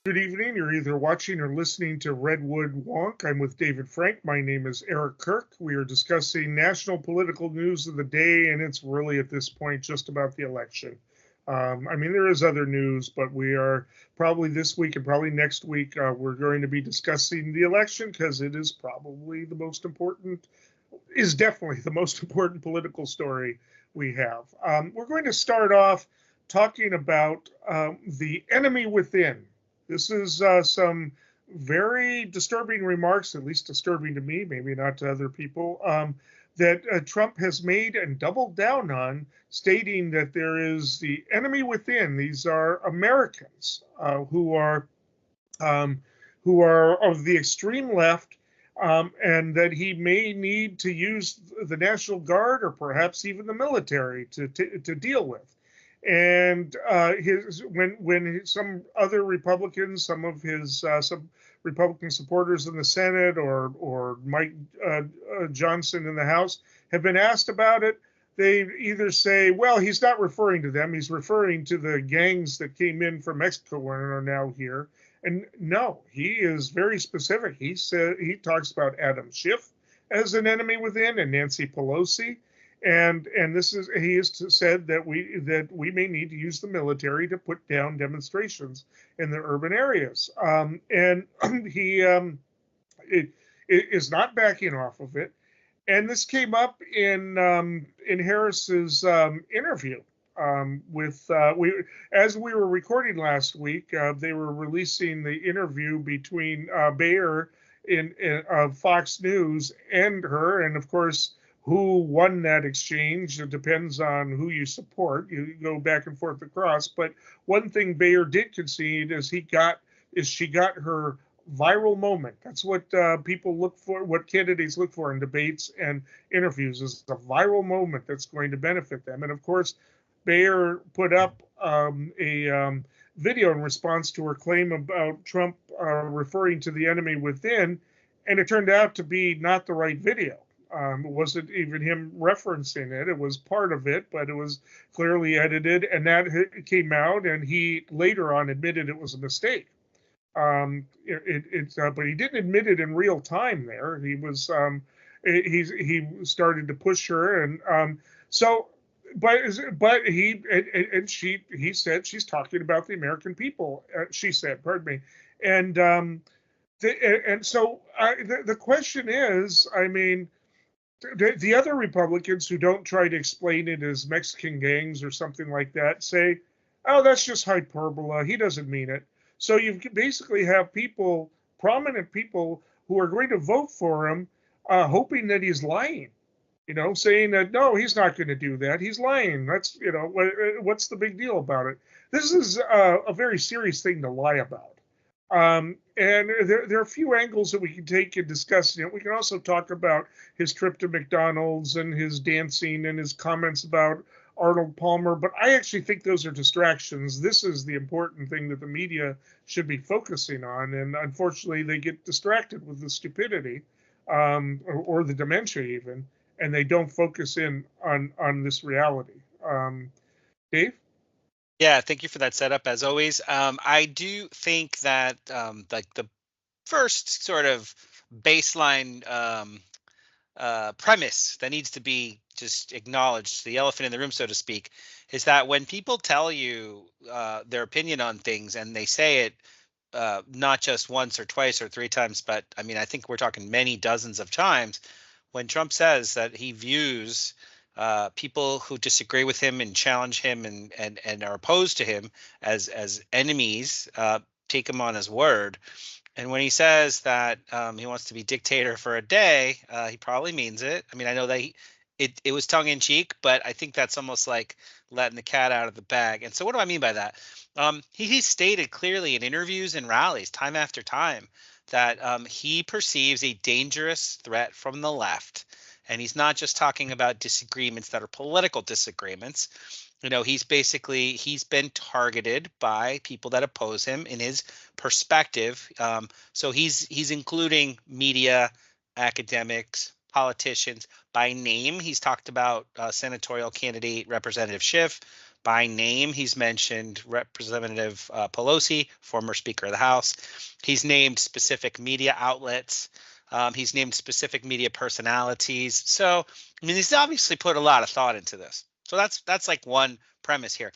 Good evening. You're either watching or listening to Redwood Wonk. I'm with David Frank. My name is Eric Kirk. We are discussing national political news of the day, and it's really at this point just about the election. There is other news, but we are probably this week and probably next week, we're going to be discussing the election because it is probably definitely the most important political story we have. We're going to start off talking about the enemy within. This is some very disturbing remarks, at least disturbing to me, maybe not to other people, that Trump has made and doubled down on, stating that there is the enemy within. These are Americans um, who are of the extreme left, and that he may need to use the National Guard or perhaps even the military to deal with. And when some other Republicans, some Republican supporters in the Senate or Mike Johnson in the House have been asked about it, they either say, well, he's not referring to them. He's referring to the gangs that came in from Mexico and are now here. And no, he is very specific. He talks about Adam Schiff as an enemy within and Nancy Pelosi. And he has said that we may need to use the military to put down demonstrations in the urban areas. And he is not backing off of it. And this came up in Harris's interview as we were recording last week. They were releasing the interview between Bayer of Fox News and her, and of course, who won that exchange. It depends on who you support. You go back and forth across. But one thing Bayer did concede is she got her viral moment. That's what people look for, what candidates look for in debates and interviews, is a viral moment that's going to benefit them. And of course, Bayer put up a video in response to her claim about Trump referring to the enemy within, and it turned out to be not the right video. It wasn't even him referencing it. It was part of it, but it was clearly edited, and that came out, and he later on admitted it was a mistake. But he didn't admit it in real time. There, he started to push her, and but he said she's talking about the American people. She said, pardon me, and the question is, the other Republicans who don't try to explain it as Mexican gangs or something like that say, oh, that's just hyperbole. He doesn't mean it. So you basically have prominent people who are going to vote for him, hoping that he's lying, saying that, no, he's not going to do that. He's lying. That's, what's the big deal about it? This is a very serious thing to lie about. And there are a few angles that we can take in discussing it. We can also talk about his trip to McDonald's and his dancing and his comments about Arnold Palmer, but I actually think those are distractions. This is the important thing that the media should be focusing on, and unfortunately they get distracted with the stupidity or the dementia even, and they don't focus in on this reality. Dave? Yeah, thank you for that setup as always. I do think that like the first sort of baseline premise that needs to be just acknowledged, the elephant in the room, so to speak, is that when people tell you their opinion on things and they say it not just once or twice or three times, but I think we're talking many dozens of times, when Trump says that he views people who disagree with him and challenge him and are opposed to him as enemies, take him on his word. And when he says that he wants to be dictator for a day, he probably means it. I know that it was tongue in cheek, but I think that's almost like letting the cat out of the bag. And so what do I mean by that? He stated clearly in interviews and rallies time after time that he perceives a dangerous threat from the left. And he's not just talking about disagreements that are political disagreements. He's been targeted by people that oppose him in his perspective. So he's including media, academics, politicians by name. He's talked about senatorial candidate Representative Schiff, by name. He's mentioned Representative Pelosi, former Speaker of the House. He's named specific media outlets. He's named specific media personalities. So, I mean, he's obviously put a lot of thought into this. So that's like one premise here.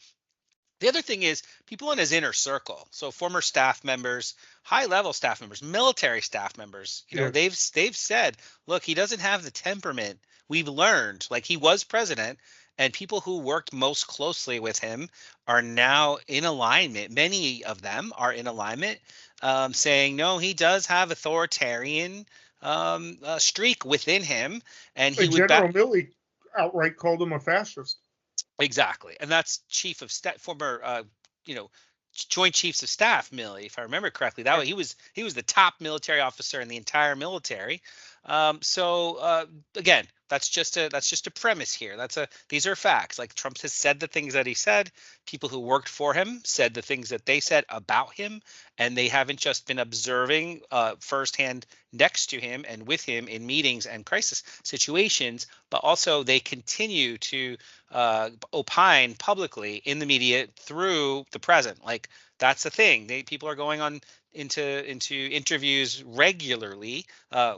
The other thing is people in his inner circle. So former staff members, high-level staff members, military staff members, they've said, look, he doesn't have the temperament. We've learned, like, he was president, and people who worked most closely with him are now in alignment. Many of them are in alignment, saying, no, he does have authoritarian streak within him, and he would General Milley outright called him a fascist. Exactly, and that's chief of staff, former, Joint Chiefs of Staff Milley, if I remember correctly. That way, he was the top military officer in the entire military. Again, that's just a premise here. These are facts. Like, Trump has said the things that he said. People who worked for him said the things that they said about him, and they haven't just been observing firsthand next to him and with him in meetings and crisis situations, but also they continue to opine publicly in the media through the present. Like, that's the thing. People are going on into interviews regularly,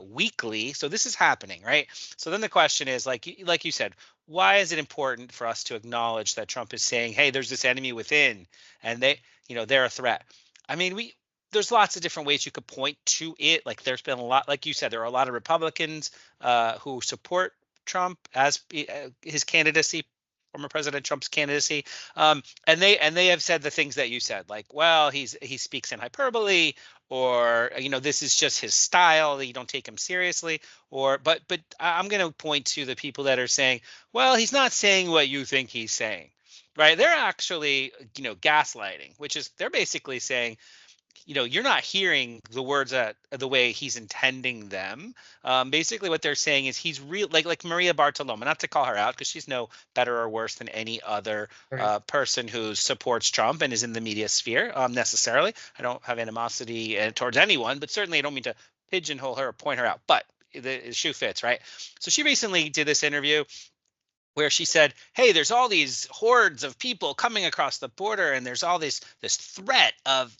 weekly. So this is happening, right? So then the question is, like you said, why is it important for us to acknowledge that Trump is saying, hey, there's this enemy within, and they're a threat? I mean, there's lots of different ways you could point to it. Like, there's been a lot, like you said, there are a lot of Republicans who support Trump as his candidacy, former President Trump's candidacy, and they have said the things that you said, like, well, he speaks in hyperbole, or this is just his style, that you don't take him seriously, but I'm going to point to the people that are saying, well, he's not saying what you think he's saying, right? They're actually gaslighting, which is, they're basically saying, you're not hearing the words the way he's intending them. Basically, what they're saying is he's real, like Maria Bartiromo, not to call her out because she's no better or worse than any other person who supports Trump and is in the media sphere necessarily. I don't have animosity towards anyone, but certainly I don't mean to pigeonhole her or point her out. But the shoe fits, right? So she recently did this interview where she said, hey, there's all these hordes of people coming across the border, and there's all this threat of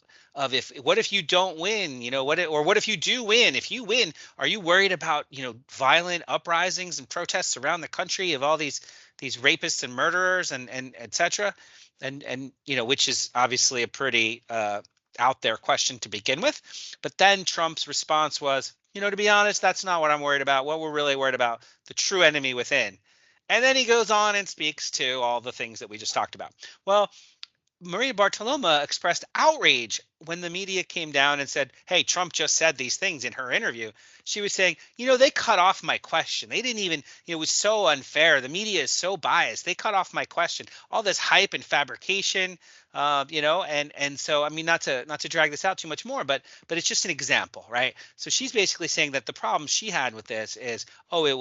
what if you don't win, what if you do win? If you win, are you worried about, violent uprisings and protests around the country of all these rapists and murderers and et cetera? And which is obviously a pretty out there question to begin with. But then Trump's response was, to be honest, that's not what I'm worried about. What we're really worried about, the true enemy within. And then he goes on and speaks to all the things that we just talked about. Well, Maria Bartiromo expressed outrage when the media came down and said, hey, Trump just said these things in her interview. She was saying, they cut off my question. They didn't even, it was so unfair. The media is so biased. They cut off my question. All this hype and fabrication, and so, I mean, not to drag this out too much more, but it's just an example, right? So she's basically saying that the problem she had with this is, it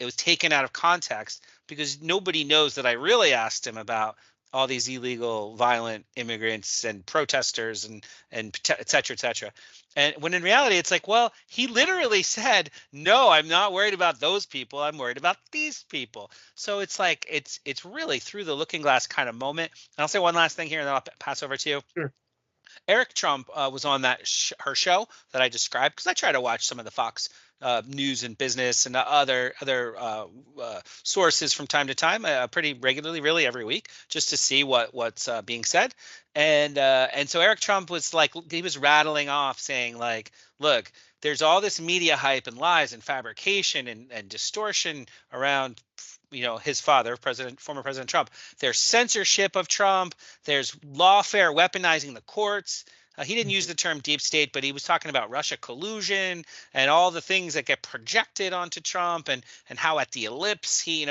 was taken out of context because nobody knows that I really asked him about all these illegal, violent immigrants and protesters and et cetera, et cetera. And when in reality, it's like, well, he literally said, no, I'm not worried about those people. I'm worried about these people. So it's like, it's really through the looking glass kind of moment. And I'll say one last thing here, and then I'll pass over to you. Sure. Eric Trump was on that her show that I described, because I try to watch some of the Fox news and business and other sources from time to time, pretty regularly, really every week, just to see what's being said. And so Eric Trump was like, he was rattling off saying, like, look, there's all this media hype and lies and fabrication and distortion around his father, former President Trump. There's censorship of Trump. There's lawfare weaponizing the courts. He didn't use the term deep state, but he was talking about Russia collusion and all the things that get projected onto Trump, and how at the ellipse he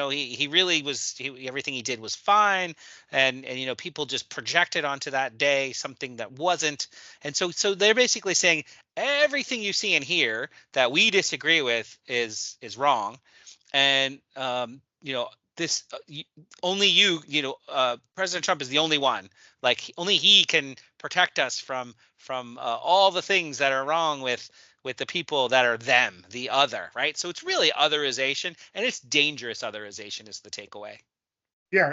really was, everything he did was fine, and people just projected onto that day something that wasn't. And so they're basically saying everything you see and hear that we disagree with is wrong, and this only President Trump is the only one. Like, only he can protect us from all the things that are wrong with the people that are them, the other, right? So it's really otherization, and it's dangerous otherization is the takeaway. Yeah,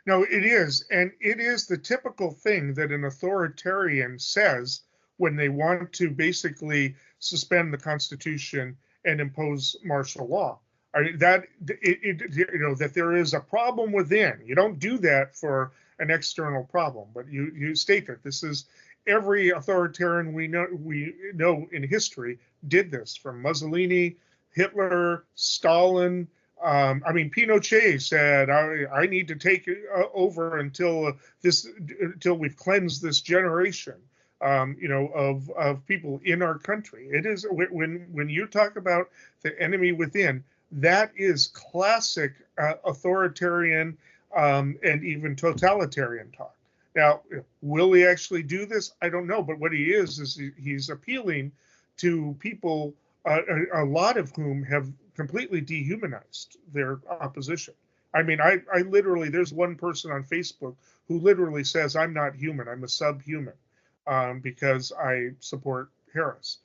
no, it is, and it is the typical thing that an authoritarian says when they want to basically suspend the Constitution and impose martial law. I mean, that there is a problem within. You don't do that for an external problem, but you state that this is every authoritarian we know in history did this, from Mussolini, Hitler, Stalin. I mean, Pinochet said, "I need to take over until we've cleansed this generation, of people in our country." It is when you talk about the enemy within, that is classic authoritarian and even totalitarian talk. Now, will he actually do this? I don't know, but what he is he's appealing to people, a lot of whom have completely dehumanized their opposition. I mean, I literally, there's one person on Facebook who literally says, "I'm not human, I'm a subhuman," because I support Harris.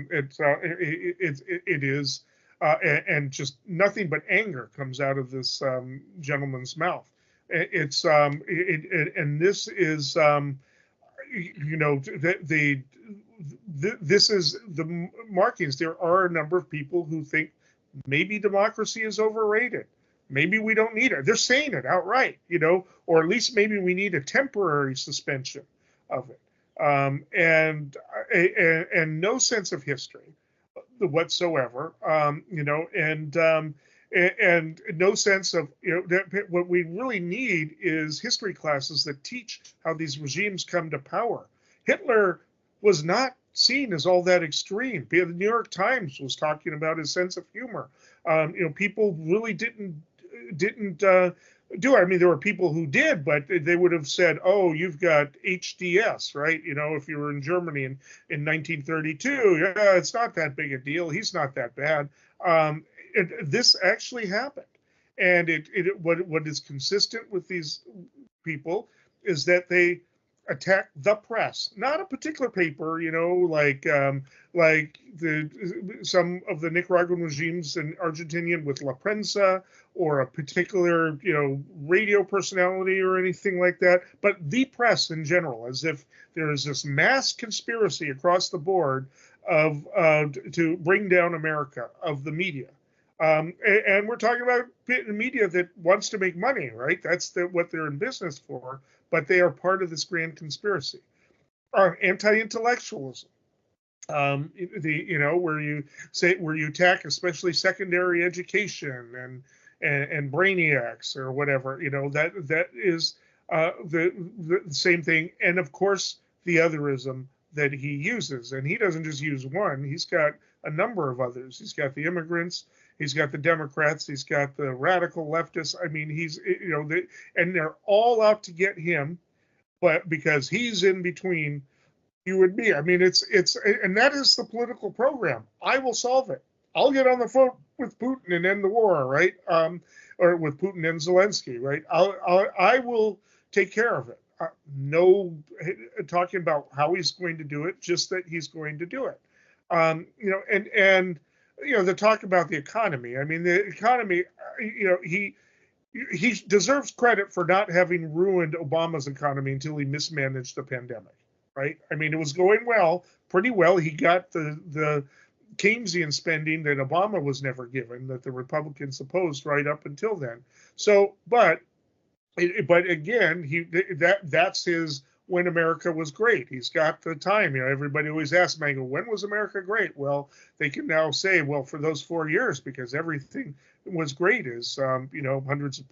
It is, and just nothing but anger comes out of this gentleman's mouth. And this is, this is the markings. There are a number of people who think maybe democracy is overrated. Maybe we don't need it. They're saying it outright, or at least maybe we need a temporary suspension of it. And no sense of history whatsoever, and no sense of, what we really need is history classes that teach how these regimes come to power. Hitler was not seen as all that extreme. The New York Times was talking about his sense of humor. People really didn't do it. I mean, there were people who did, but they would have said, "Oh, you've got HDS, right? If you were in Germany in 1932, yeah, it's not that big a deal. He's not that bad." This actually happened, and what is consistent with these people is that they attack the press, not a particular paper, like some of the Nicaraguan regimes and Argentinian with La Prensa, or a particular, radio personality or anything like that, but the press in general, as if there is this mass conspiracy across the board to bring down America, of the media. And we're talking about media that wants to make money, right? That's what they're in business for, but they are part of this grand conspiracy. Anti-intellectualism, where you attack especially secondary education and brainiacs or whatever, that is the same thing. And of course, the otherism that he uses, and he doesn't just use one; he's got a number of others. He's got the immigrants. He's got the Democrats. He's got the radical leftists. I mean, and they're all out to get him, but because he's in between you and me. I mean, and that is the political program. I will solve it. I'll get on the phone with Putin and end the war, right? Or with Putin and Zelensky, right? I will take care of it. No talking about how he's going to do it, just that he's going to do it. And the talk about the economy. I mean, the economy, he deserves credit for not having ruined Obama's economy until he mismanaged the pandemic, right? I mean, it was going pretty well. He got the Keynesian spending that Obama was never given, that the Republicans opposed right up until then. So, but again, that's his when America was great. He's got the time. Everybody always asks me, when was America great? Well, they can now say, well, for those 4 years, because everything was great. As hundreds of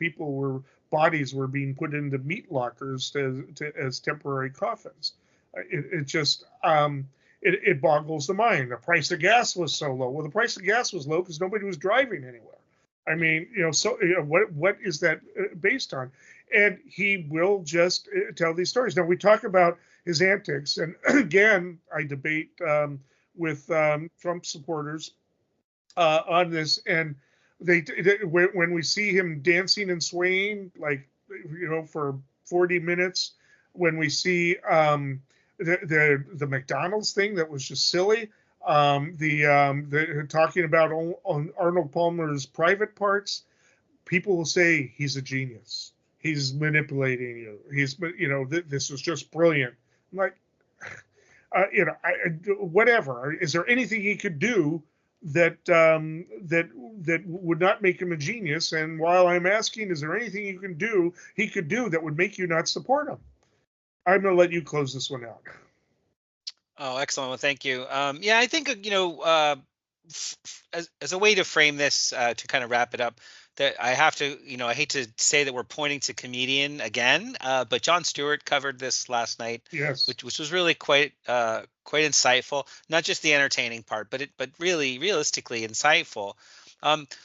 bodies were being put into meat lockers as temporary coffins. It boggles the mind. The price of gas was so low. Well, the price of gas was low because nobody was driving anywhere. I mean, what is that based on? And he will just tell these stories. Now, we talk about his antics, and again, I debate with Trump supporters on this, and when we see him dancing and swaying, like, for 40 minutes, when we see the McDonald's thing that was just silly, the talking about Arnold Palmer's private parts, people will say he's a genius. He's manipulating you. This is just brilliant. I'm like, whatever. Is there anything he could do that would not make him a genius? And while I'm asking, is there anything he could do that would make you not support him? I'm going to let you close this one out. Oh, excellent. Well, thank you. Yeah, I think, as a way to frame this, to kind of wrap it up, that I have to, I hate to say that we're pointing to comedian again, but Jon Stewart covered this last night, yes, which was really quite insightful. Not just the entertaining part, but really realistically insightful,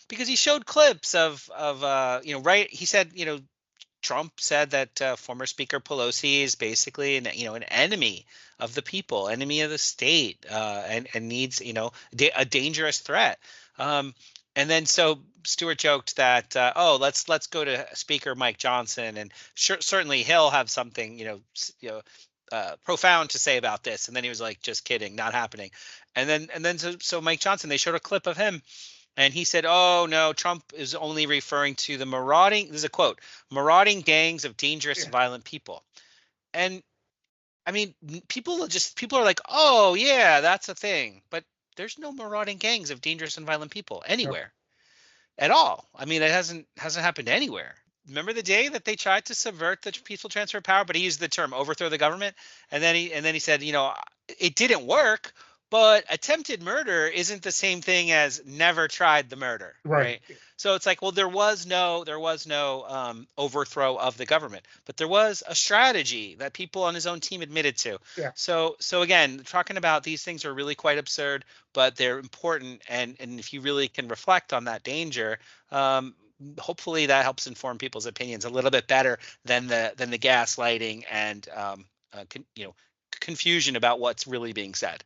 because he showed clips of right. He said, Trump said that former Speaker Pelosi is basically an enemy of the people, enemy of the state, and needs a dangerous threat. And then so Stewart joked that let's go to Speaker Mike Johnson, and certainly he'll have something profound to say about this. And then he was like, just kidding, not happening. And then so Mike Johnson, they showed a clip of him. And he said, oh, no, Trump is only referring to the marauding, this is a quote, marauding gangs of dangerous and violent people. And I mean, people are like, oh, yeah, that's a thing. But there's no marauding gangs of dangerous and violent people anywhere at all. I mean, it hasn't happened anywhere. Remember the day that they tried to subvert the peaceful transfer of power, but he used the term overthrow the government. And then he said, it didn't work. But attempted murder isn't the same thing as never tried the murder, right? So it's like, well, there was no overthrow of the government, but there was a strategy that people on his own team admitted to. Yeah. So again, talking about these things are really quite absurd, but they're important, and if you really can reflect on that danger, hopefully that helps inform people's opinions a little bit better than the gaslighting and confusion about what's really being said.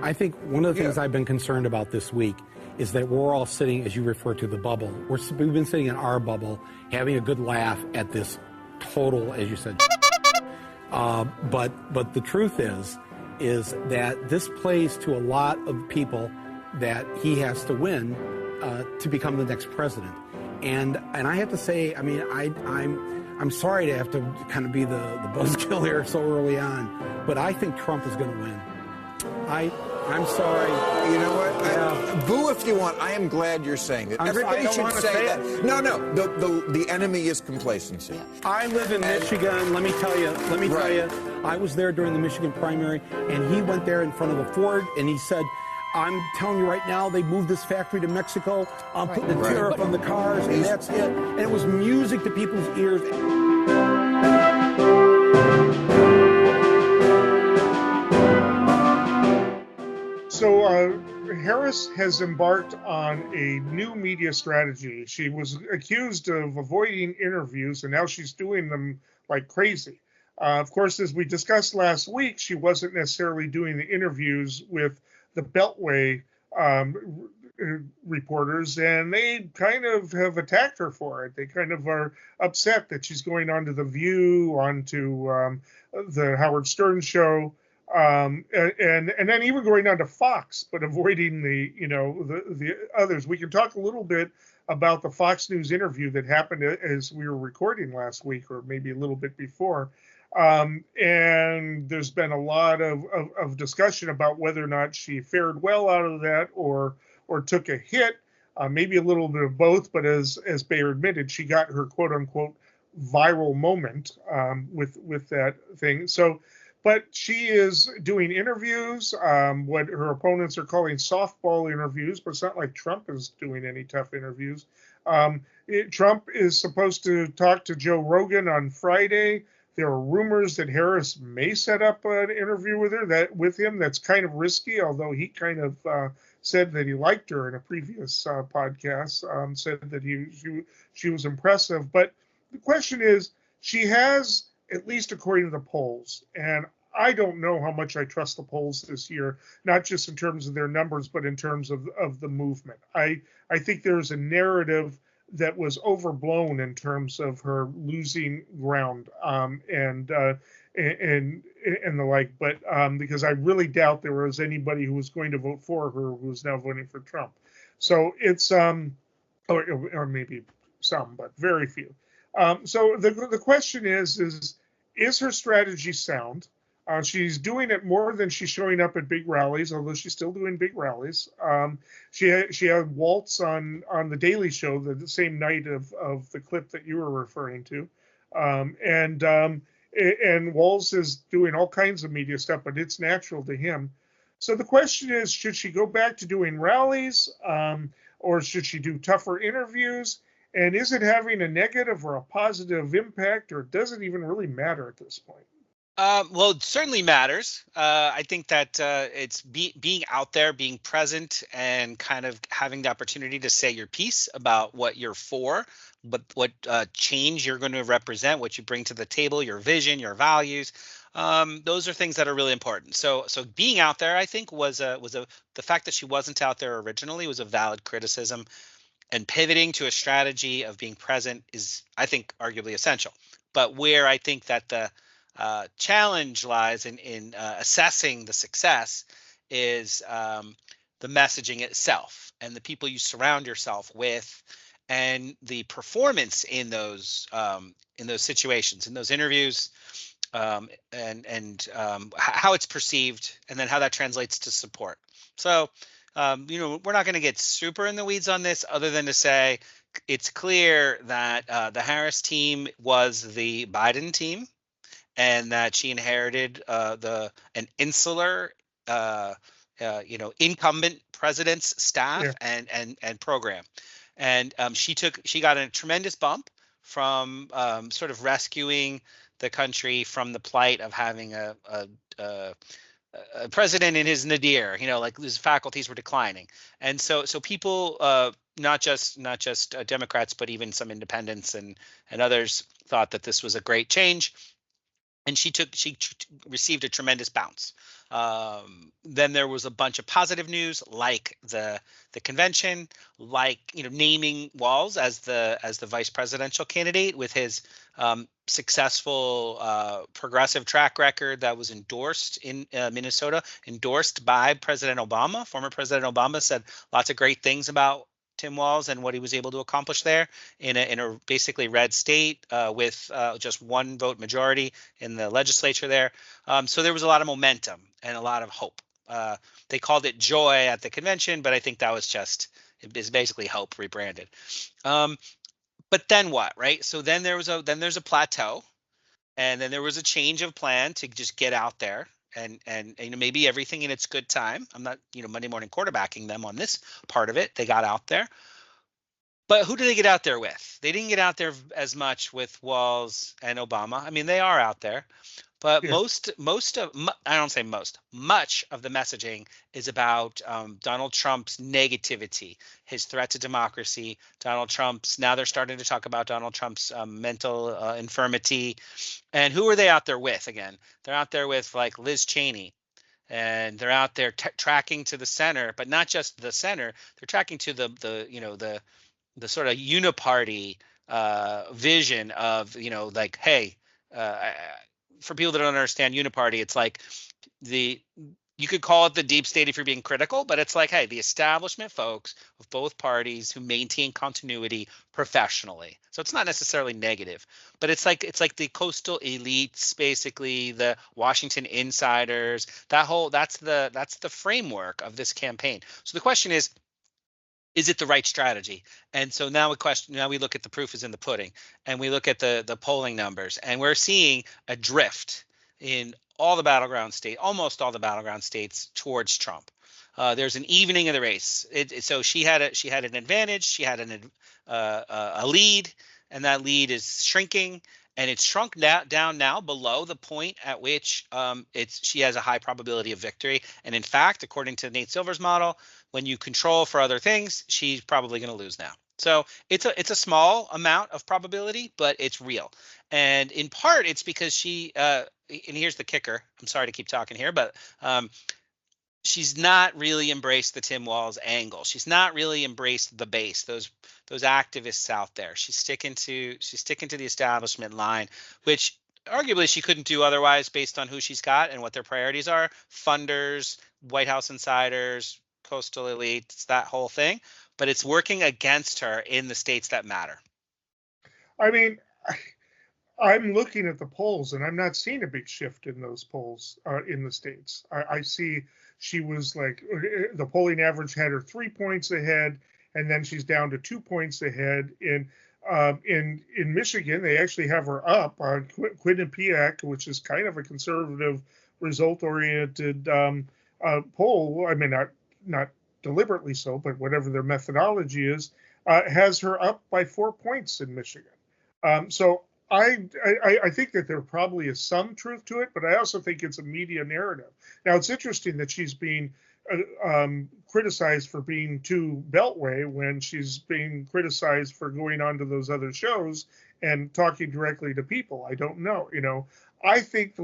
I think one of the things I've been concerned about this week is that we're all sitting, as you refer to, the bubble. We've been sitting in our bubble, having a good laugh at this total, as you said. But the truth is that this plays to a lot of people that he has to win to become the next president. And I have to say, I mean, I'm sorry to have to kind of be the buzzkill here so early on, but I think Trump is going to win. I'm sorry. You know what? Boo if you want. I am glad you're saying that. Everybody should say that. No. The enemy is complacency. I live in Michigan. Let me tell you. I was there during the Michigan primary, and he went there in front of a Ford, and he said, I'm telling you right now, they moved this factory to Mexico. I'm putting the tariff on the cars, and that's it. And it was music to people's ears. So Harris has embarked on a new media strategy. She was accused of avoiding interviews, and now she's doing them like crazy. Of course, as we discussed last week, she wasn't necessarily doing the interviews with the Beltway reporters, and they kind of have attacked her for it. They kind of are upset that she's going onto The View, onto the Howard Stern show, and then even going on to Fox, but avoiding the others. We can talk a little bit about the Fox News interview that happened as we were recording last week, or maybe a little bit before. And there's been a lot of discussion about whether or not she fared well out of that or took a hit, maybe a little bit of both. But as Bayer admitted, she got her quote unquote viral moment with that thing. So, but she is doing interviews, what her opponents are calling softball interviews, but it's not like Trump is doing any tough interviews. Trump is supposed to talk to Joe Rogan on Friday. There are rumors that Harris may set up an interview with him. That's kind of risky, although he kind of said that he liked her in a previous podcast, said that she was impressive. But the question is, she has, at least according to the polls, and I don't know how much I trust the polls this year, not just in terms of their numbers, but in terms of the movement. I think there's a narrative that was overblown in terms of her losing ground and the like, but because I really doubt there was anybody who was going to vote for her who was now voting for Trump. So it's or maybe some, but very few. So the question is her strategy sound? She's doing it more than she's showing up at big rallies, although she's still doing big rallies. She had Waltz on the Daily Show the same night of the clip that you were referring to, and Waltz is doing all kinds of media stuff, but it's natural to him. So the question is, should she go back to doing rallies, or should she do tougher interviews? And is it having a negative or a positive impact, or does it even really matter at this point? Well, it certainly matters. I think that it's being out there, being present, and kind of having the opportunity to say your piece about what you're for, but what change you're going to represent, what you bring to the table, your vision, your values. Those are things that are really important. So being out there, I think, the fact that she wasn't out there originally was a valid criticism, and pivoting to a strategy of being present is, I think, arguably essential. But where I think that the challenge lies in assessing the success is the messaging itself and the people you surround yourself with, and the performance in those situations, in those interviews, and how it's perceived, and then how that translates to support. So we're not going to get super in the weeds on this, other than to say it's clear that the Harris team was the Biden team, and that she inherited an insular, incumbent president's staff and program, and she got a tremendous bump from sort of rescuing the country from the plight of having a president in his nadir, like his faculties were declining, and so people, not just Democrats, but even some independents and others thought that this was a great change. And she received a tremendous bounce. Then there was a bunch of positive news, like the convention, like naming Walz as the vice presidential candidate with his successful progressive track record that was endorsed in Minnesota, endorsed by President Obama. Former President Obama said lots of great things about Tim Walz and what he was able to accomplish there in a basically red state with just one vote majority in the legislature there. So there was a lot of momentum and a lot of hope. They called it joy at the convention, but I think that was it's basically hope rebranded. But then what, right? So then there's a plateau, and then there was a change of plan to just get out there. And maybe everything in its good time. I'm not Monday morning quarterbacking them on this part of it. They got out there, but who did they get out there with? They didn't get out there as much with Walz and Obama. I mean, they are out there, but much of the messaging is about Donald Trump's negativity, his threat to democracy. Now they're starting to talk about Donald Trump's mental infirmity. And who are they out there with again? They're out there with like Liz Cheney, and they're out there tracking to the center, but not just the center. They're tracking to the sort of uniparty vision of like, hey, for people that don't understand uniparty, it's like you could call it the deep state if you're being critical, but it's like, hey, the establishment folks of both parties who maintain continuity professionally. So it's not necessarily negative, but it's like the coastal elites, basically the Washington insiders. That's the framework of this campaign. So the question is it the right strategy? And so now we look at the proof is in the pudding, and we look at the polling numbers, and we're seeing a drift in almost all the battleground states towards Trump. There's an evening of the race. So she had an advantage. She had a lead, and that lead is shrinking, and it's shrunk down now below the point at which she has a high probability of victory. And in fact, according to Nate Silver's model, when you control for other things, she's probably going to lose now. So it's a small amount of probability, but it's real. And in part, it's because she and here's the kicker. I'm sorry to keep talking here, but she's not really embraced the Tim Walz angle. She's not really embraced the base, those activists out there. She's sticking to the establishment line, which arguably she couldn't do otherwise based on who she's got and what their priorities are: funders, White House insiders, coastal elites, that whole thing. but it's working against her in the states that matter. I mean, I'm looking at the polls, and I'm not seeing a big shift in those polls in the states. I see she was like, the polling average had her 3 points ahead, and then she's down to 2 points ahead. In Michigan, they actually have her up on Quinnipiac, which is kind of a conservative, result-oriented poll. I mean, not deliberately so, but whatever their methodology is, has her up by 4 points in Michigan. So I think that there probably is some truth to it, but I also think it's a media narrative. Now, it's interesting that she's being criticized for being too beltway when she's being criticized for going on to those other shows and talking directly to people. I don't know. I think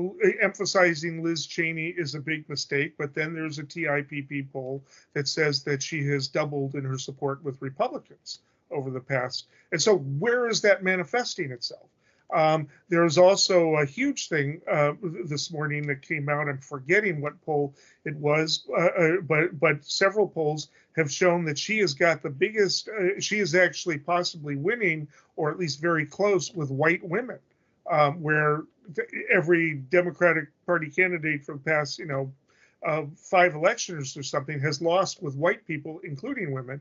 emphasizing Liz Cheney is a big mistake, but then there's a TIPP poll that says that she has doubled in her support with Republicans over the past. And so where is that manifesting itself? There's also a huge thing this morning that came out. I'm forgetting what poll it was, but several polls have shown that she has got the biggest, she is actually possibly winning, or at least very close, with white women, where every Democratic Party candidate for the past, 5 elections or something has lost with white people, including women.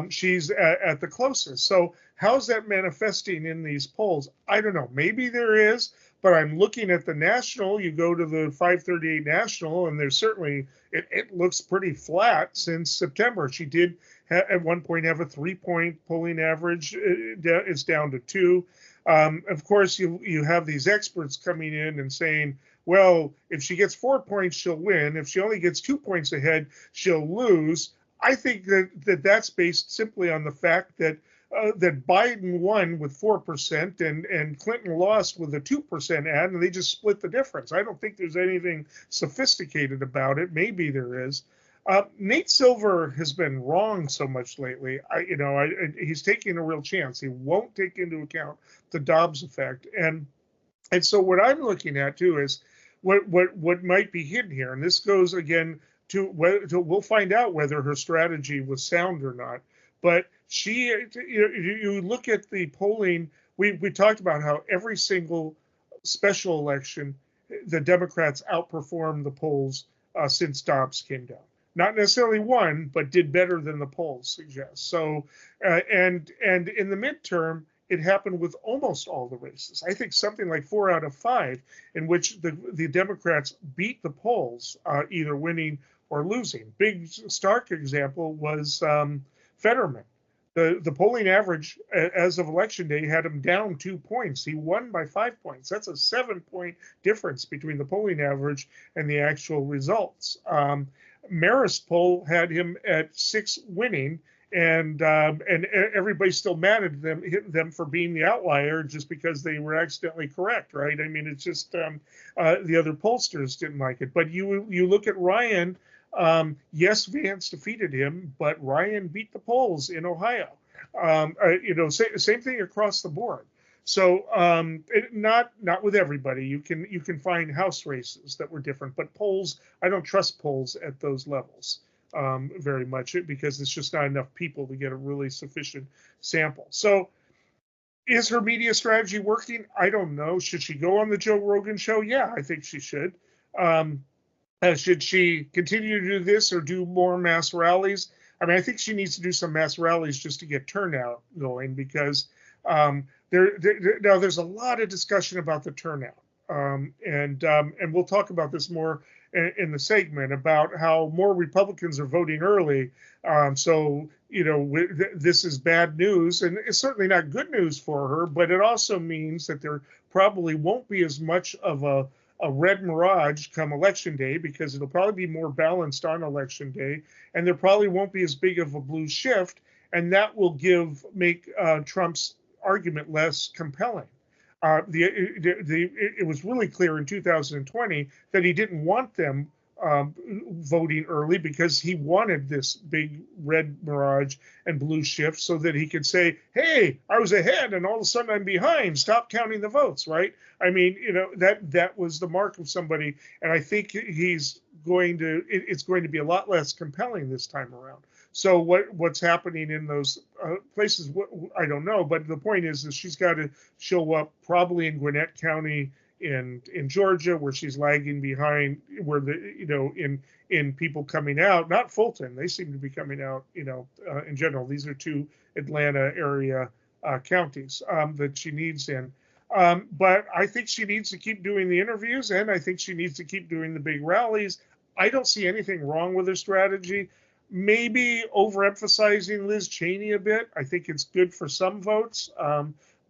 She's at the closest. So how's that manifesting in these polls? I don't know. Maybe there is, but I'm looking at the national. You go to the 538 national, and there's certainly, it looks pretty flat since September. She did at one point have a 3-point polling average. It's down to 2. Of course, you have these experts coming in and saying, well, if she gets 4 points, she'll win. If she only gets 2 points ahead, she'll lose. I think that's based simply on the fact that Biden won with 4% and Clinton lost with a 2% ad, and they just split the difference. I don't think there's anything sophisticated about it. Maybe there is. Nate Silver has been wrong so much lately. He's taking a real chance. He won't take into account the Dobbs effect, and so what I'm looking at too is what might be hidden here, and this goes again. We'll find out whether her strategy was sound or not. But you look at the polling. We talked about how every single special election, the Democrats outperformed the polls since Dobbs came down. Not necessarily won, but did better than the polls suggest. So, and in the midterm, it happened with almost all the races. I think something like 4 out of 5 in which the Democrats beat the polls, either winning or losing. Big stark example was Fetterman. The polling average as of election day had him down 2 points. He won by 5 points. That's a 7-point difference between the polling average and the actual results. Marist poll had him at 6 winning, and everybody's still mad at them for being the outlier just because they were accidentally correct, right? I mean, it's just the other pollsters didn't like it. But you look at Ryan. Yes, Vance defeated him, but Ryan beat the polls in Ohio. Same thing across the board. So not with everybody. You can find House races that were different, but polls, I don't trust polls at those levels very much because it's just not enough people to get a really sufficient sample. So is her media strategy working? I don't know. Should she go on the Joe Rogan show? Yeah, I think she should. Should she continue to do this or do more mass rallies? I mean, I think she needs to do some mass rallies just to get turnout going because now there's a lot of discussion about the turnout. And we'll talk about this more in the segment about how more Republicans are voting early. So, this is bad news, and it's certainly not good news for her, but it also means that there probably won't be as much of a red mirage come election day because it'll probably be more balanced on election day, and there probably won't be as big of a blue shift, and that will make Trump's argument less compelling. It was really clear in 2020 that he didn't want them voting early because he wanted this big red mirage and blue shift so that he could say, hey, I was ahead and all of a sudden I'm behind. Stop counting the votes, right? I mean, that was the mark of somebody. And I think it's going to be a lot less compelling this time around. So what's happening in those places, I don't know. But the point is that she's got to show up probably in Gwinnett County in Georgia, where she's lagging behind, where in people coming out, not Fulton. They seem to be coming out, in general. These are two Atlanta area counties that she needs in. But I think she needs to keep doing the interviews, and I think she needs to keep doing the big rallies. I don't see anything wrong with her strategy. Maybe overemphasizing Liz Cheney a bit. I think it's good for some votes.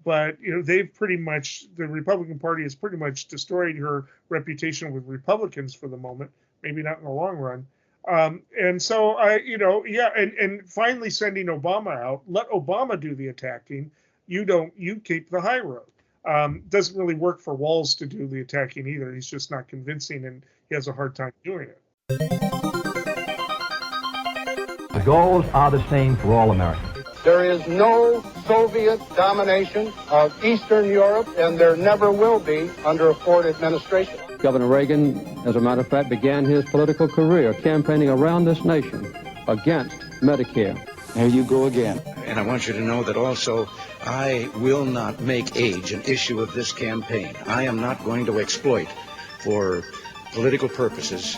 But they've pretty much, the Republican Party has pretty much destroyed her reputation with Republicans for the moment. Maybe not in the long run. And so and finally sending Obama out. Let Obama do the attacking. You keep the high road. Doesn't really work for Walz to do the attacking either. He's just not convincing, and he has a hard time doing it. The goals are the same for all Americans. There is no Soviet domination of Eastern Europe, and there never will be under a Ford administration. Governor Reagan, as a matter of fact, began his political career campaigning around this nation against Medicare. There you go again. And I want you to know that also I will not make age an issue of this campaign. I am not going to exploit for political purposes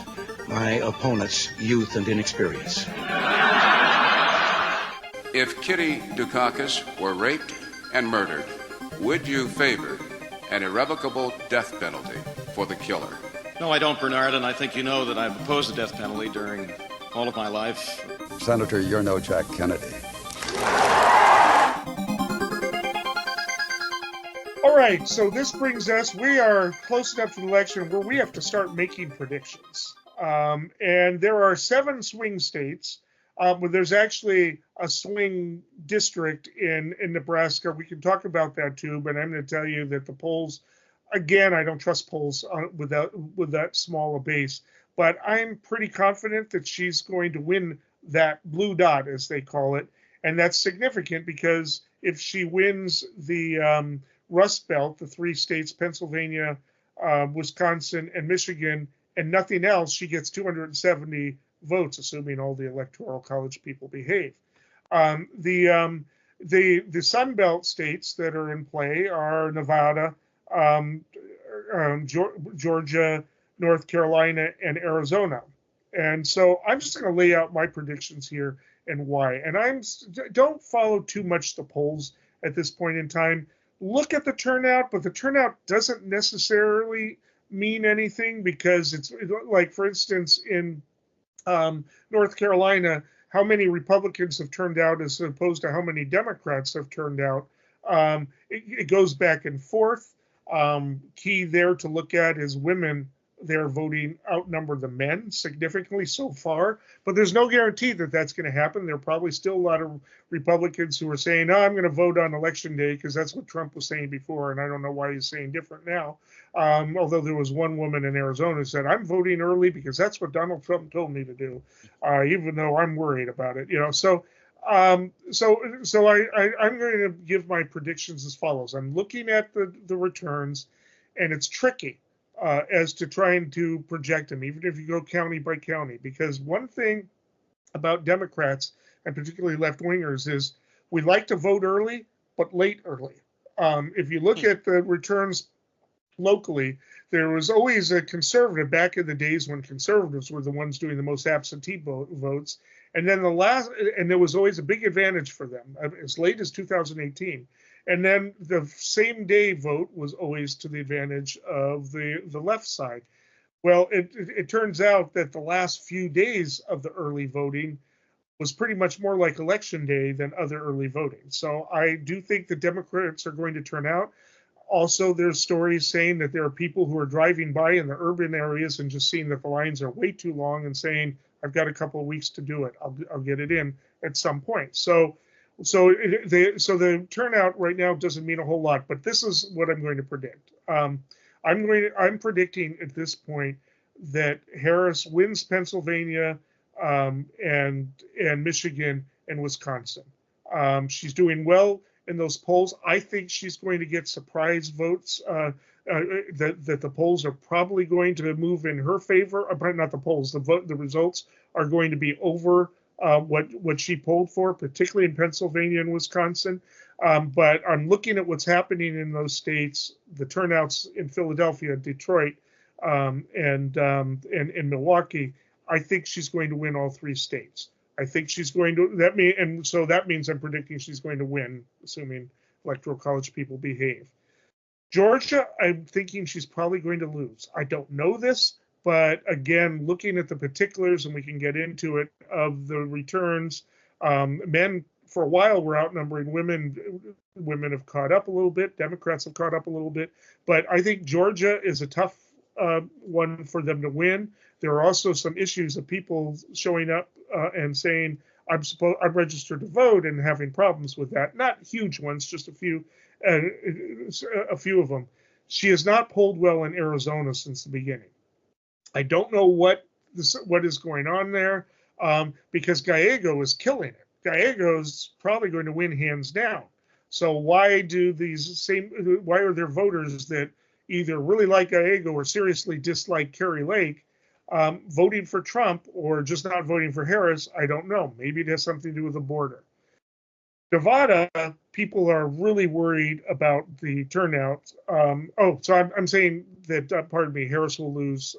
my opponent's youth and inexperience. If Kitty Dukakis were raped and murdered, would you favor an irrevocable death penalty for the killer? No, I don't, Bernard, and I think you know that I've opposed the death penalty during all of my life. Senator, you're no Jack Kennedy. All right, so this brings us, we are close enough to the election where we have to start making predictions. And there are 7 swing states. Where there's actually a swing district in Nebraska. We can talk about that too, but I'm going to tell you that the polls, again, I don't trust polls with that small a base, but I'm pretty confident that she's going to win that blue dot, as they call it. And that's significant because if she wins the Rust Belt, the 3 states, Pennsylvania, Wisconsin, and Michigan, and nothing else, she gets 270 votes, assuming all the electoral college people behave. The Sun Belt states that are in play are Nevada, Georgia, North Carolina, and Arizona. And so I'm just going to lay out my predictions here and why. And don't follow too much the polls at this point in time. Look at the turnout, but the turnout doesn't necessarily mean anything because it's like, for instance, in North Carolina, how many Republicans have turned out as opposed to how many Democrats have turned out. It goes back and forth. Key there to look at is women. Their voting outnumber the men significantly so far, but there's no guarantee that that's going to happen. There are probably still a lot of Republicans who are saying, "Oh, I'm going to vote on election day," because that's what Trump was saying before, and I don't know why he's saying different now. Although there was one woman in Arizona who said, "I'm voting early because that's what Donald Trump told me to do," even though I'm worried about it. So I'm going to give my predictions as follows. I'm looking at the returns, and it's tricky. As to trying to project them, even if you go county by county, because one thing about Democrats, and particularly left-wingers, is we like to vote early, but late early. If you look at the returns locally, there was always a conservative back in the days when conservatives were the ones doing the most absentee votes. And then there was always a big advantage for them as late as 2018. And then the same day vote was always to the advantage of the left side. Well, it turns out that the last few days of the early voting was pretty much more like election day than other early voting. So I do think the Democrats are going to turn out. Also, there's stories saying that there are people who are driving by in the urban areas and just seeing that the lines are way too long and saying, I've got a couple of weeks to do it. I'll get it in at some point. So the turnout right now doesn't mean a whole lot, but this is what I'm going to predict. I'm predicting at this point that Harris wins Pennsylvania and Michigan and Wisconsin. She's doing well in those polls. I think she's going to get surprise votes. That the polls are probably going to move in her favor. Not the polls. The results are going to be over what she polled for, particularly in Pennsylvania and Wisconsin. But I'm looking at what's happening in those states, the turnouts in Philadelphia, Detroit, and Milwaukee. I think she's going to win all 3 states. I think she's going to that means I'm predicting she's going to win, assuming Electoral College people behave. Georgia, I'm thinking she's probably going to lose. I don't know this, but again, looking at the particulars, and we can get into it, of the returns, men for a while were outnumbering women. Women have caught up a little bit. Democrats have caught up a little bit. But I think Georgia is a tough one for them to win. There are also some issues of people showing up and saying, I'm registered to vote, and having problems with that. Not huge ones, just a few of them. She has not polled well in Arizona since the beginning. I don't know what is going on there, because Gallego is killing it. Gallego's probably going to win hands down. So why are there voters that either really like Gallego or seriously dislike Kari Lake voting for Trump, or just not voting for Harris? I don't know. Maybe it has something to do with the border. Nevada, people are really worried about the turnout. So I'm saying that, pardon me, Harris will lose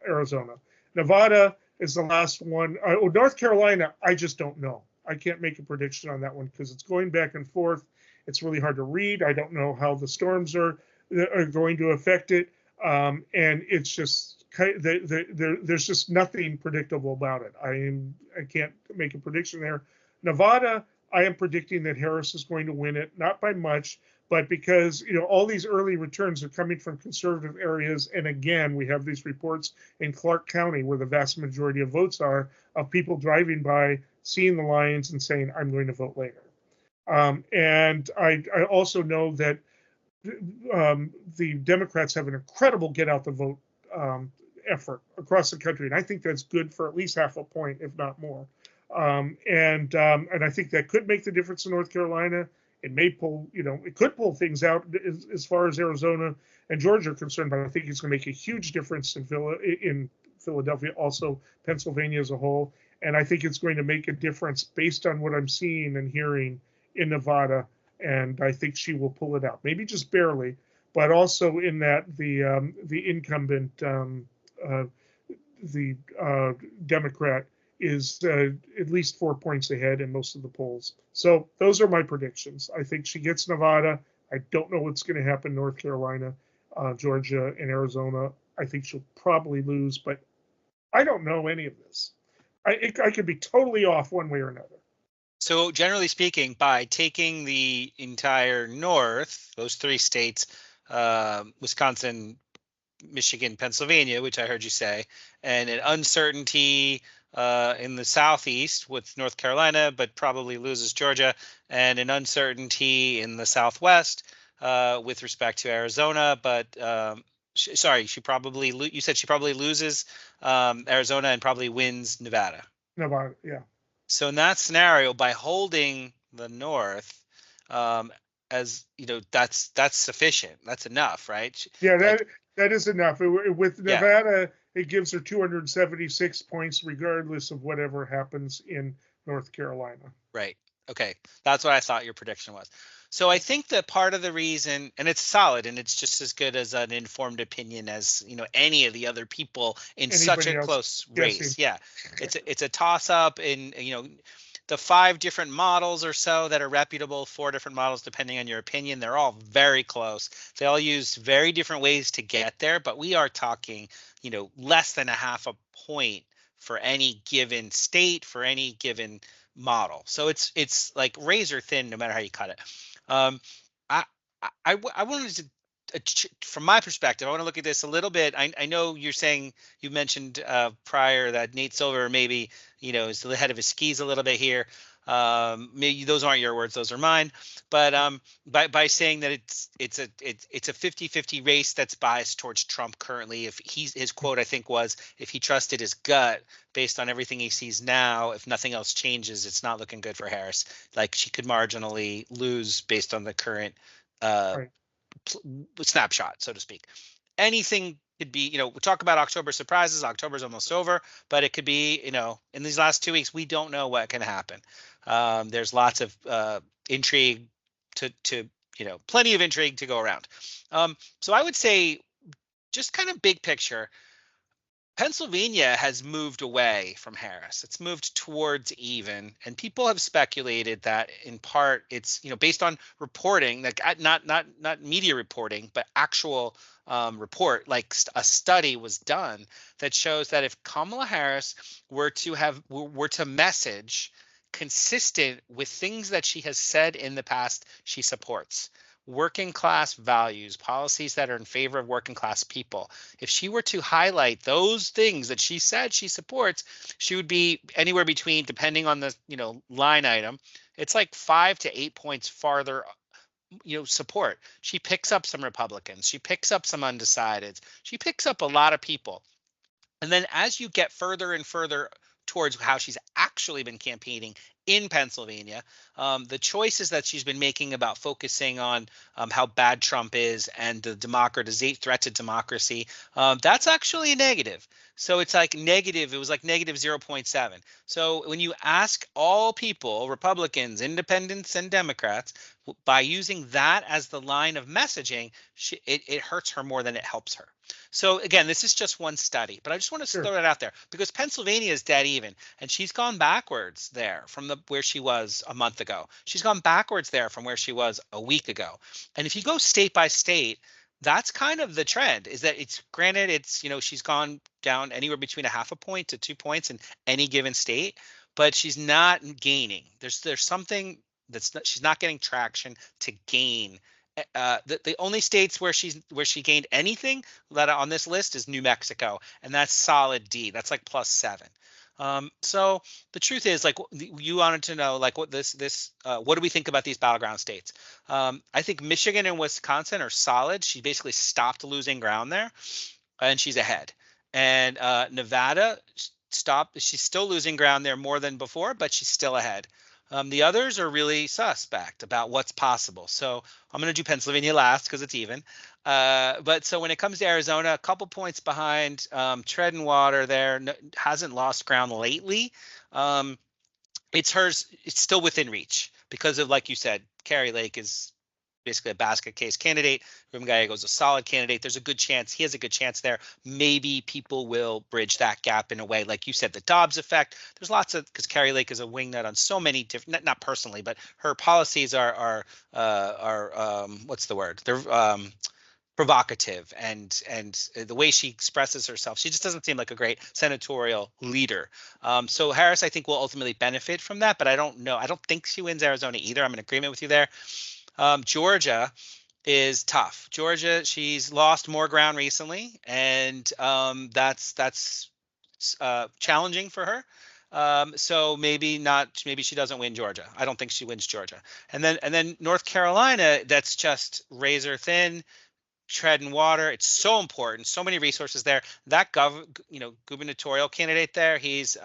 Arizona. Nevada is the last one. North Carolina, I just don't know. I can't make a prediction on that one because it's going back and forth. It's really hard to read. I don't know how the storms are going to affect it. And it's just, there's just nothing predictable about it. I can't make a prediction there. Nevada, I am predicting that Harris is going to win it, not by much, but because all these early returns are coming from conservative areas. And again, we have these reports in Clark County, where the vast majority of votes are, of people driving by, seeing the lines and saying, I'm going to vote later. And I also know that the Democrats have an incredible get out the vote effort across the country. And I think that's good for at least half a point, if not more. And I think that could make the difference in North Carolina. It may pull, it could pull things out as far as Arizona and Georgia are concerned, but I think it's going to make a huge difference in Philadelphia, also Pennsylvania as a whole. And I think it's going to make a difference based on what I'm seeing and hearing in Nevada. And I think she will pull it out, maybe just barely, but also in that the incumbent, the Democrat, is at least 4 points ahead in most of the polls. So those are my predictions. I think she gets Nevada. I don't know what's going to happen in North Carolina, Georgia, and Arizona. I think she'll probably lose, but I don't know any of this. I could be totally off one way or another. So generally speaking, by taking the entire North, those 3 states, Wisconsin, Michigan, Pennsylvania, which I heard you say, and an uncertainty in the Southeast with North Carolina, but probably loses Georgia, and an uncertainty in the Southwest with respect to Arizona. But you said she probably loses Arizona and probably wins Nevada. Nevada, yeah. So in that scenario, by holding the North, as that's sufficient. That's enough, right? Yeah, that is enough. With Nevada, it gives her 276 points, regardless of whatever happens in North Carolina. Right. Okay. That's what I thought your prediction was. So I think that part of the reason, and it's solid, and it's just as good as an informed opinion as any of the other people in such a close race. Yeah, it's a toss up, and the 5 different models or so that are reputable, 4 different models depending on your opinion, they're all very close. They all use very different ways to get there, but we are talking less than a half a point for any given state, for any given model. So it's like razor thin no matter how you cut it. I wanted to, from my perspective, I want to look at this a little bit. I know you're saying, you mentioned prior that Nate Silver maybe is ahead of his skis a little bit here. Maybe those aren't your words, those are mine. But by saying that it's a 50-50 race that's biased towards Trump currently. If his quote, I think, was, if he trusted his gut based on everything he sees now, if nothing else changes, it's not looking good for Harris. Like, she could marginally lose based on the current snapshot, so to speak. Anything could be, we talk about October surprises. October's almost over, but it could be, in these last 2 weeks, we don't know what can happen. There's lots of intrigue to plenty of intrigue to go around. So I would say, just kind of big picture, Pennsylvania has moved away from Harris. It's moved towards even, and people have speculated that in part it's based on reporting, like not media reporting, but actual report, like a study was done that shows that if Kamala Harris were to message consistent with things that she has said in the past she supports, working class values, policies that are in favor of working class people. If she were to highlight those things that she said she supports, she would be anywhere between, depending on the line item, it's like 5 to 8 points farther support. She picks up some Republicans, she picks up some undecideds, she picks up a lot of people. And then as you get further and further towards how she's actually been campaigning in Pennsylvania, the choices that she's been making about focusing on how bad Trump is and the threat to democracy, that's actually a negative. So it's like negative. It was like negative 0.7. So when you ask all people, Republicans, independents, and Democrats, by using that as the line of messaging, it hurts her more than it helps her. So again, this is just one study, but I just want to throw that out there because Pennsylvania is dead even, and she's gone backwards there from where she was a month ago. She's gone backwards there from where she was a week ago. And if you go state by state, that's kind of the trend. Is that it's she's gone down anywhere between 0.5 point to 2 points in any given state, but she's not gaining. There's something she's not getting traction to gain. The only states where she gained anything that on this list is New Mexico, and that's solid D. That's like +7. So the truth is, like, you wanted to know, like, what what do we think about these battleground states? I think Michigan and Wisconsin are solid. She basically stopped losing ground there, and she's ahead. And Nevada stopped. She's still losing ground there more than before, but she's still ahead. The others are really suspect about what's possible. So I'm going to do Pennsylvania last because it's even. But so when it comes to Arizona, a couple points behind, treading water there, hasn't lost ground lately. It's hers. It's still within reach because of, like you said, Kari Lake is basically a basket case candidate. Ruben Gallego is a solid candidate. There's a good chance. He has a good chance there. Maybe people will bridge that gap in a way, like you said, the Dobbs effect. There's lots of, because Kari Lake is a wingnut on so many different, not personally, but her policies are what's the word? They're provocative, and the way she expresses herself, she just doesn't seem like a great senatorial leader. So Harris, I think, will ultimately benefit from that, but I don't know. I don't think she wins Arizona either. I'm in agreement with you there. Georgia is tough. Georgia, she's lost more ground recently, and that's challenging for her. So maybe she doesn't win Georgia. I don't think she wins Georgia. And then North Carolina, that's just razor thin, treading water. It's so important. So many resources there. That gubernatorial candidate there, he's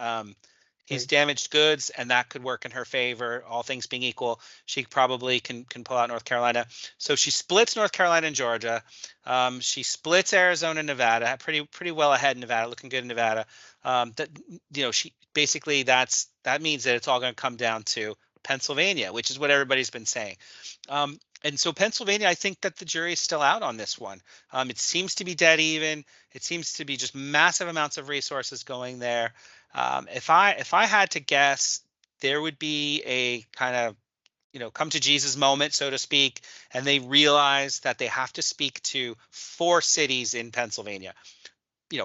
damaged goods, and that could work in her favor. All things being equal, she probably can pull out North Carolina. So she splits North Carolina and Georgia. She splits Arizona and Nevada. Pretty well ahead in Nevada, looking good in Nevada. She basically that means that it's all going to come down to Pennsylvania, which is what everybody's been saying. And so Pennsylvania, I think that the jury is still out on this one. It seems to be dead even. It seems to be just massive amounts of resources going there. If I had to guess, there would be a kind of come to Jesus moment, so to speak, and they realize that they have to speak to 4 cities in Pennsylvania.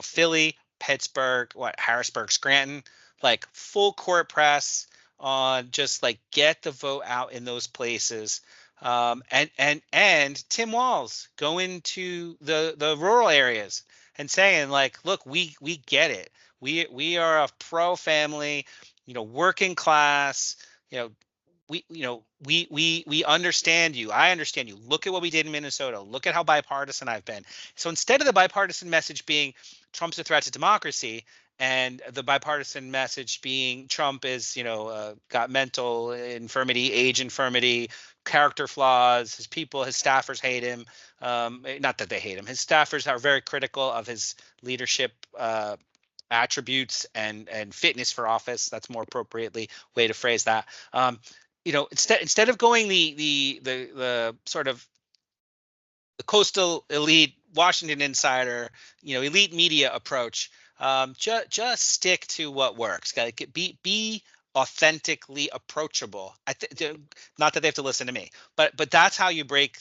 Philly, Pittsburgh, Harrisburg, Scranton, like full court press on just like get the vote out in those places. And Tim Walz going to the rural areas and saying, like, look, we get it. We are a pro family, working class, we understand you. I understand you. Look at what we did in Minnesota. Look at how bipartisan I've been. So instead of the bipartisan message being Trump's a threat to democracy, and the bipartisan message being Trump is, got mental infirmity, age infirmity, character flaws. His people, his staffers hate him. Not that they hate him. His staffers are very critical of his leadership attributes and fitness for office. That's more appropriately way to phrase that. Instead of going the sort of the coastal elite Washington insider, elite media approach, just stick to what works. Be authentically approachable. Not that they have to listen to me, but that's how you break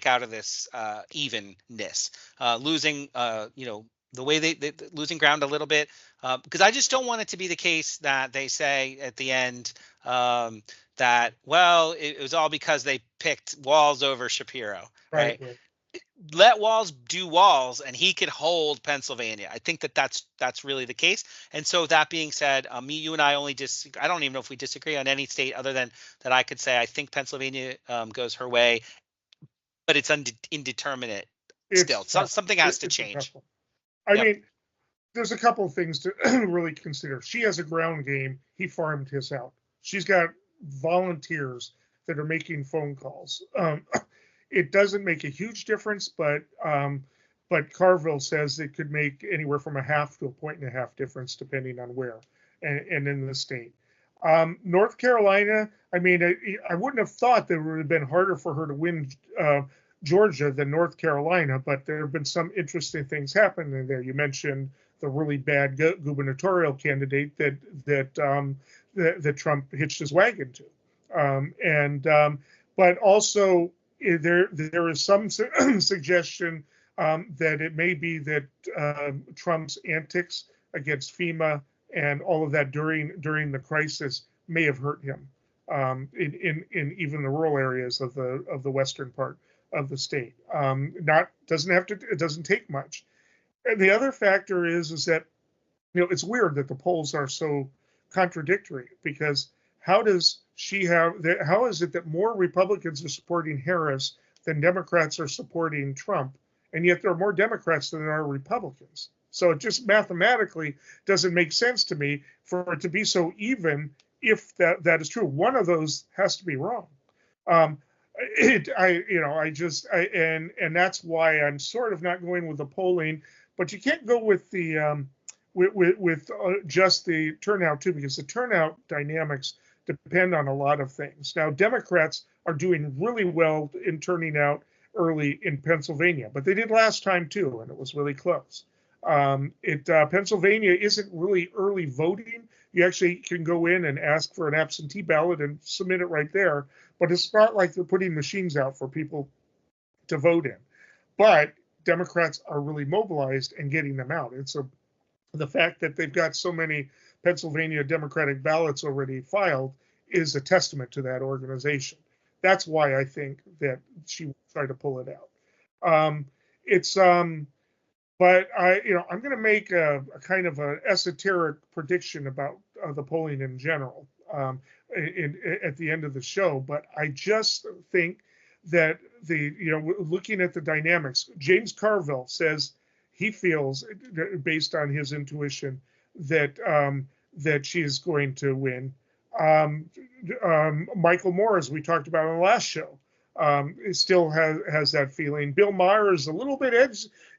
out of this evenness, losing the way they losing ground a little bit, because I just don't want it to be the case that they say at the end that, well, it was all because they picked Walz over Shapiro, right? Let Walz do Walz, and he could hold Pennsylvania. I think that's really the case. And so that being said, you and I only I don't even know if we disagree on any state other than that. I could say I think Pennsylvania goes her way, but it's indeterminate still. Something has to change. I mean, there's a couple of things to really consider. She has a ground game. He farmed his out. She's got volunteers that are making phone calls. It doesn't make a huge difference, but Carville says it could make anywhere from 0.5 to 1.5 difference depending on where and in the state. North Carolina, I mean, I wouldn't have thought that it would have been harder for her to win Georgia than North Carolina, but there have been some interesting things happening there. You mentioned the really bad gubernatorial candidate that Trump hitched his wagon to, but also there is some suggestion that it may be that Trump's antics against FEMA and all of that during the crisis may have hurt him in even the rural areas of the western part of the state. It doesn't take much. And the other factor is that it's weird that the polls are so contradictory, because how is it that more Republicans are supporting Harris than Democrats are supporting Trump, and yet there are more Democrats than there are Republicans? So it just mathematically doesn't make sense to me for it to be so even if that is true. One of those has to be wrong. And that's why I'm sort of not going with the polling, but you can't go with the with just the turnout too, because the turnout dynamics depend on a lot of things. Now, Democrats are doing really well in turning out early in Pennsylvania, but they did last time too, and it was really close. Pennsylvania isn't really early voting. You actually can go in and ask for an absentee ballot and submit it right there, but it's not like they're putting machines out for people to vote in. But Democrats are really mobilized and getting them out. The fact that they've got so many Pennsylvania Democratic ballots already filed is a testament to that organization. That's why I think that she will try to pull it out. But I'm going to make a kind of an esoteric prediction about the polling in general at the end of the show. But I just think that looking at the dynamics, James Carville says he feels, based on his intuition, that she is going to win. Michael Moore, as we talked about on the last show, still has that feeling. Bill Maher is a little bit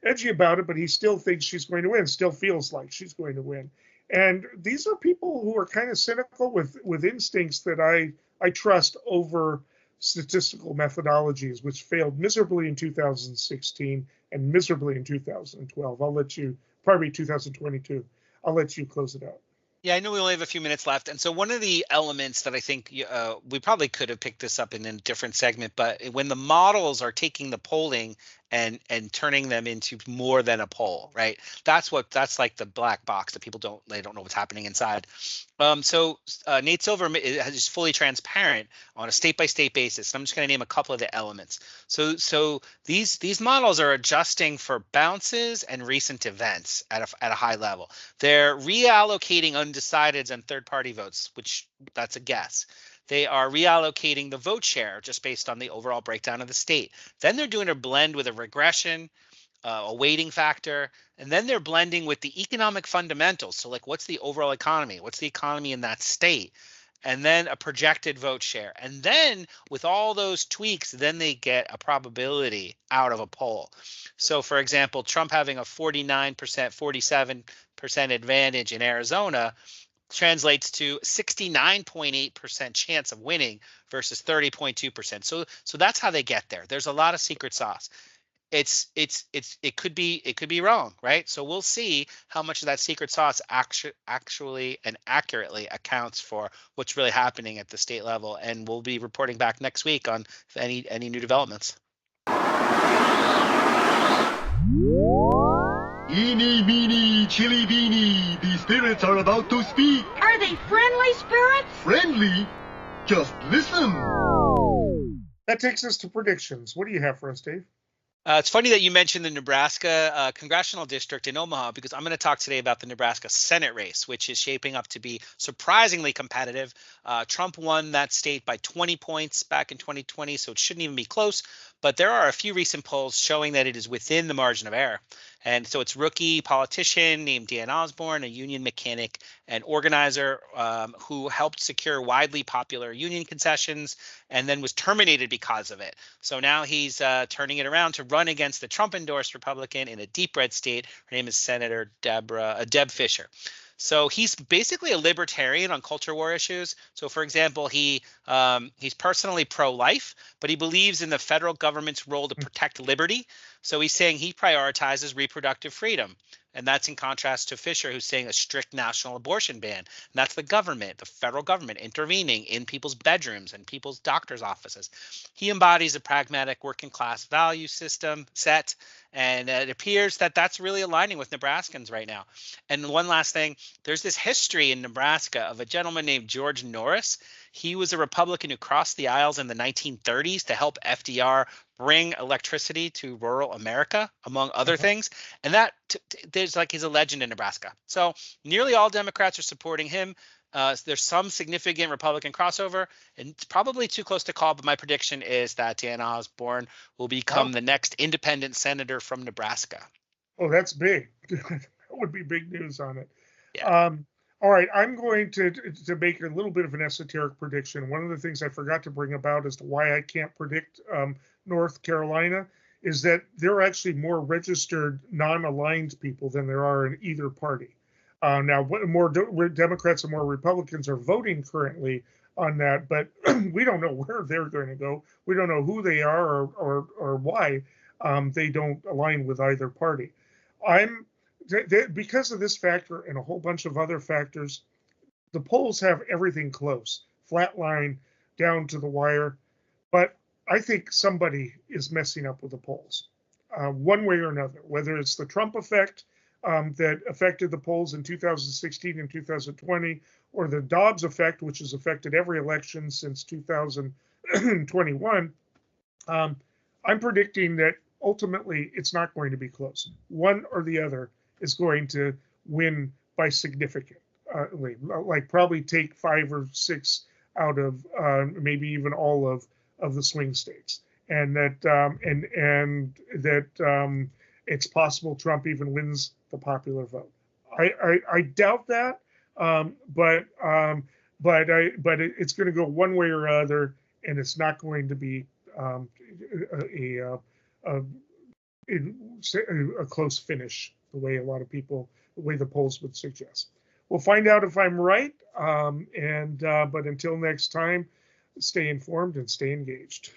edgy about it, but he still thinks she's going to win, still feels like she's going to win. And these are people who are kind of cynical with instincts that I trust over statistical methodologies, which failed miserably in 2016 and miserably in 2012. Probably 2022. I'll let you close it out. Yeah, I know we only have a few minutes left. And so one of the elements that I think we probably could have picked this up in a different segment, but when the models are taking the polling and turning them into more than a poll, right? That's like the black box that people don't know what's happening inside. So Nate Silver is fully transparent on a state-by-state basis. I'm just going to name a couple of the elements. So these models are adjusting for bounces and recent events at a high level. They're reallocating undecideds and third-party votes, which that's a guess. They are reallocating the vote share just based on the overall breakdown of the state. Then they're doing a blend with a regression, a weighting factor, and then they're blending with the economic fundamentals. So like, what's the overall economy? What's the economy in that state? And then a projected vote share. And then with all those tweaks, then they get a probability out of a poll. So for example, Trump having a 49%, 47% advantage in Arizona translates to 69.8% chance of winning versus 30.2%. So that's how they get there. There's a lot of secret sauce. It could be wrong, right? So we'll see how much of that secret sauce actually and accurately accounts for what's really happening at the state level, and we'll be reporting back next week on any new developments. Eeny, meeny, chili beanie, the spirits are about to speak. Are they friendly spirits? Friendly? Just listen. That takes us to predictions. What do you have for us, Dave? It's funny that you mentioned the Nebraska congressional district in Omaha, because I'm going to talk today about the Nebraska Senate race, which is shaping up to be surprisingly competitive. Trump won that state by 20 points back in 2020, so it shouldn't even be close. But there are a few recent polls showing that it is within the margin of error. And so it's rookie politician named Dan Osborne, a union mechanic and organizer who helped secure widely popular union concessions and then was terminated because of it. So now he's turning it around to run against the Trump-endorsed Republican in a deep red state. Her name is Senator Deb Fischer. So he's basically a libertarian on culture war issues. So, for example, he's personally pro-life, but he believes in the federal government's role to protect liberty. So he's saying he prioritizes reproductive freedom. And that's in contrast to Fisher, who's saying a strict national abortion ban. And that's the government, the federal government, intervening in people's bedrooms and people's doctors' offices. He embodies a pragmatic working class value system set. And it appears that that's really aligning with Nebraskans right now. And one last thing, there's this history in Nebraska of a gentleman named George Norris. He was a Republican who crossed the aisles in the 1930s to help FDR bring electricity to rural America, among other things. And that he's a legend in Nebraska. So nearly all Democrats are supporting him. There's some significant Republican crossover, and it's probably too close to call, but my prediction is that Dan Osborne will become the next independent senator from Nebraska. Oh, that's big. That would be big news on it. Yeah. All right, I'm going to make a little bit of an esoteric prediction. One of the things I forgot to bring about as to why I can't predict North Carolina is that there are actually more registered non-aligned people than there are in either party. Now, more Democrats and more Republicans are voting currently on that, but we don't know where they're going to go. We don't know who they are or why they don't align with either party. Because of this factor and a whole bunch of other factors, the polls have everything close, flat line, down to the wire. But I think somebody is messing up with the polls, one way or another, whether it's the Trump effect that affected the polls in 2016 and 2020, or the Dobbs effect, which has affected every election since 2021. I'm predicting that ultimately it's not going to be close. One or the other is going to win by significant, like probably take 5 or 6 out of maybe even all of the swing states, and that it's possible Trump even wins the popular vote. I doubt that, but it's going to go one way or other, and it's not going to be a close finish the way the way the polls would suggest. We'll find out if I'm right, but until next time, stay informed and stay engaged.